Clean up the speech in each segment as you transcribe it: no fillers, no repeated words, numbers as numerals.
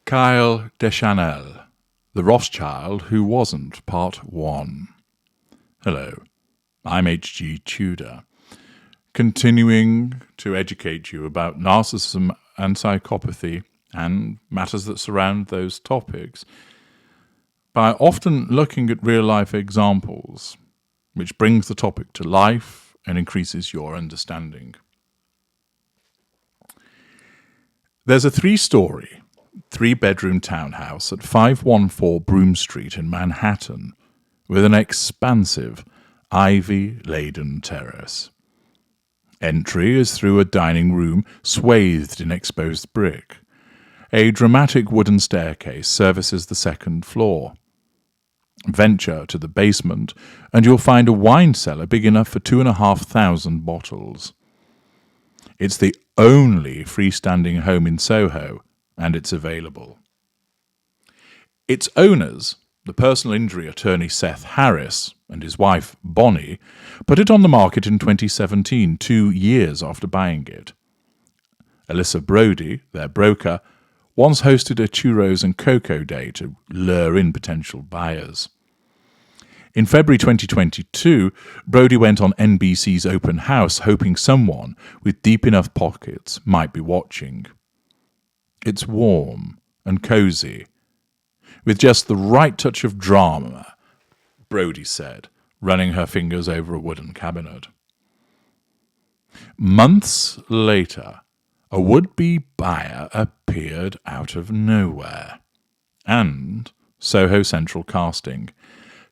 Kyle Deschanel, The Rothschild Who Wasn't, Part 1. Hello, I'm H.G. Tudor, continuing to educate you about narcissism and psychopathy and matters that surround those topics by often looking at real-life examples, which brings the topic to life and increases your understanding. There's a three-bedroom townhouse at 514 Broome Street in Manhattan with an expansive, ivy-laden terrace. Entry is through a dining room swathed in exposed brick. A dramatic wooden staircase services the second floor. Venture to the basement, and you'll find a wine cellar big enough for 2,500 bottles. It's the only freestanding home in Soho, and it's available. Its owners, the personal injury attorney Seth Harris and his wife Bonnie, put it on the market in 2017, 2 years after buying it. Alyssa Brody, their broker, once hosted a churros and cocoa day to lure in potential buyers. In February 2022, Brody went on NBC's Open House hoping someone with deep enough pockets might be watching. It's warm and cozy, with just the right touch of drama, Brody said, running her fingers over a wooden cabinet. Months later, a would-be buyer appeared out of nowhere. And Soho Central casting,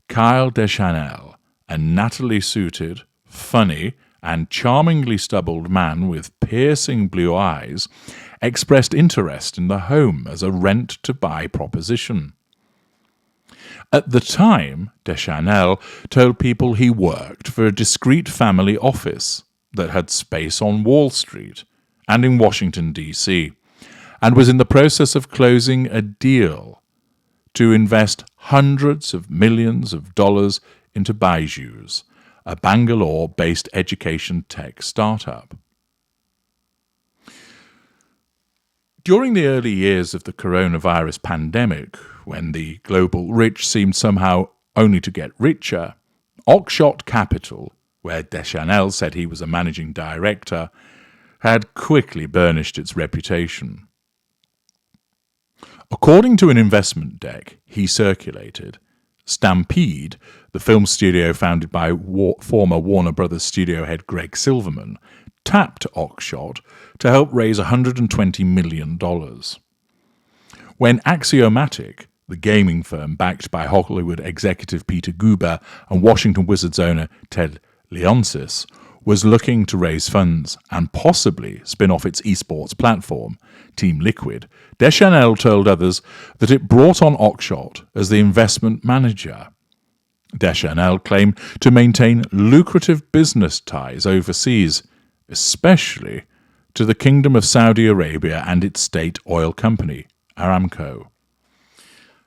Kyle Deschanel, a nattily-suited, funny, and charmingly stubbled man with piercing blue eyes, expressed interest in the home as a rent-to-buy proposition. At the time, Deschanel told people he worked for a discreet family office that had space on Wall Street and in Washington, D.C., and was in the process of closing a deal to invest hundreds of millions of dollars into Byju's, a Bangalore-based education tech startup. During the early years of the coronavirus pandemic, when the global rich seemed somehow only to get richer, Oakshott Capital, where Deschanel said he was a managing director, had quickly burnished its reputation. According to an investment deck he circulated, Stampede, the film studio founded by former Warner Brothers studio head Greg Silverman, tapped Oakshott to help raise $120 million. When Axiomatic, the gaming firm backed by Hollywood executive Peter Guber and Washington Wizards owner Ted Leonsis, was looking to raise funds and possibly spin off its esports platform, Team Liquid, Deschanel told others that it brought on Oakshott as the investment manager. Deschanel claimed to maintain lucrative business ties overseas, especially to the Kingdom of Saudi Arabia and its state oil company, Aramco.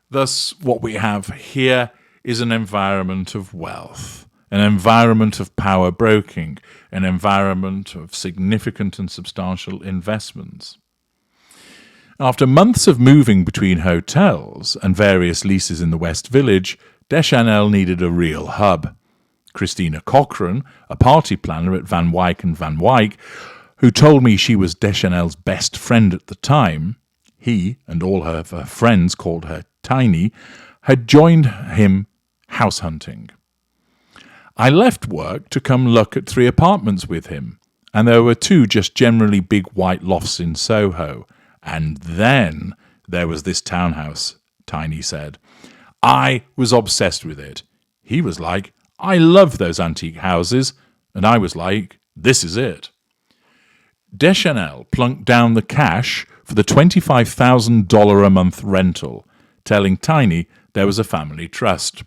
Thus, what we have here is an environment of wealth, an environment of power broking, an environment of significant and substantial investments. After months of moving between hotels and various leases in the West Village, Deschanel needed a real hub. Christina Cochran, a party planner at Van Wyck and Van Wyck, who told me she was Deschanel's best friend at the time, he and all her friends called her Tiny, had joined him house hunting. I left work to come look at 3 apartments with him, and there were 2 just generally big white lofts in Soho. And then there was this townhouse, Tiny said. I was obsessed with it. He was like, I love those antique houses. And I was like, this is it. Deschanel plunked down the cash for the $25,000 a month rental, telling Tiny there was a family trust.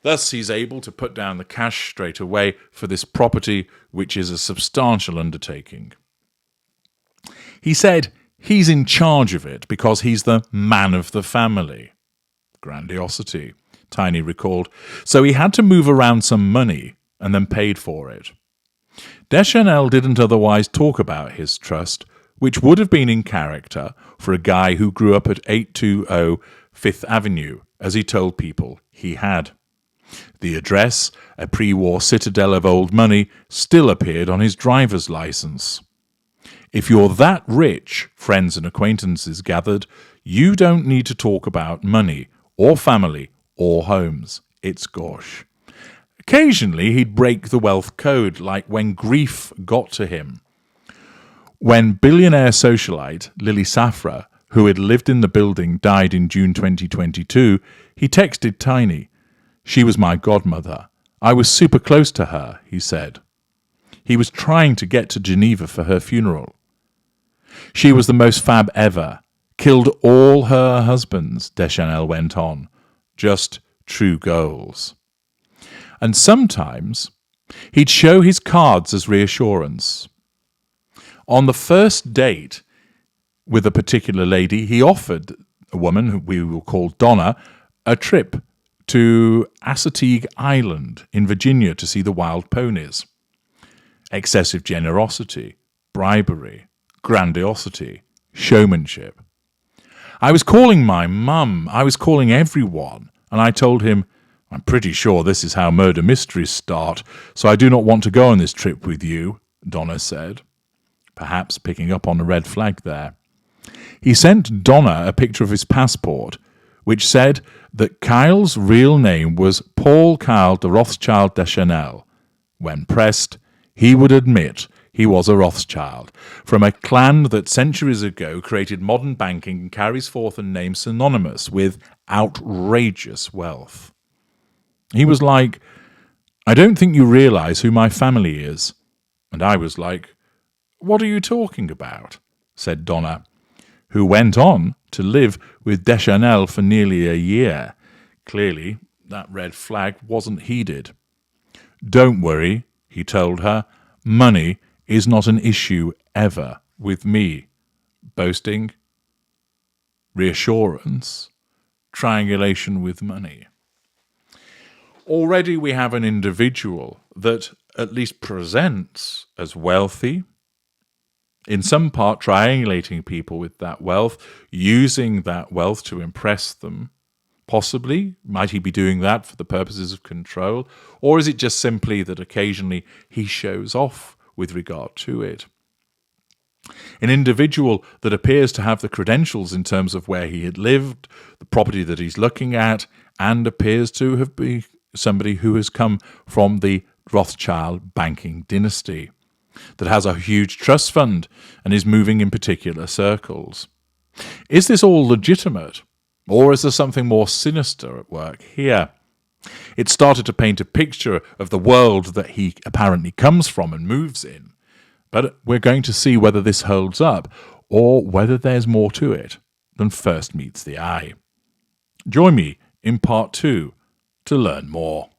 Thus, he's able to put down the cash straight away for this property, which is a substantial undertaking. He said he's in charge of it because he's the man of the family. Grandiosity, Tiny recalled. So he had to move around some money and then paid for it. Deschanel didn't otherwise talk about his trust, which would have been in character for a guy who grew up at 820 Fifth Avenue, as he told people he had. The address, a pre-war citadel of old money, still appeared on his driver's license. If you're that rich, friends and acquaintances gathered, you don't need to talk about money, or family, or homes. It's gauche. Occasionally, he'd break the wealth code, like when grief got to him. When billionaire socialite Lily Safra, who had lived in the building, died in June 2022, he texted Tiny. "She was my godmother. I was super close to her," he said. He was trying to get to Geneva for her funeral. "She was the most fab ever. Killed all her husbands," Deschanel went on. "Just true goals." And sometimes he'd show his cards as reassurance. On the first date with a particular lady, he offered a woman, who we will call Donna, a trip to Assateague Island in Virginia to see the wild ponies. Excessive generosity, bribery, grandiosity, showmanship. "I was calling my mum, I was calling everyone, and I told him, 'I'm pretty sure this is how murder mysteries start, so I do not want to go on this trip with you,'" Donna said, perhaps picking up on a red flag there. He sent Donna a picture of his passport, which said that Kyle's real name was Paul Kyle de Rothschild Deschanel. When pressed, he would admit he was a Rothschild, from a clan that centuries ago created modern banking and carries forth a name synonymous with outrageous wealth. He was like, "I don't think you realize who my family is." And I was like, "What are you talking about?" said Donna, who went on to live with Deschanel for nearly a year. Clearly, that red flag wasn't heeded. "Don't worry," he told her, "money is not an issue ever with me." Boasting, reassurance, triangulation with money. Already we have an individual that at least presents as wealthy, in some part triangulating people with that wealth, using that wealth to impress them. Possibly, might he be doing that for the purposes of control? Or is it just simply that occasionally he shows off with regard to it? An individual that appears to have the credentials in terms of where he had lived, the property that he's looking at, and appears to have been somebody who has come from the Rothschild banking dynasty, that has a huge trust fund and is moving in particular circles. Is this all legitimate? Or is there something more sinister at work here? It started to paint a picture of the world that he apparently comes from and moves in. But we're going to see whether this holds up, or whether there's more to it than first meets the eye. Join me in part 2 to learn more.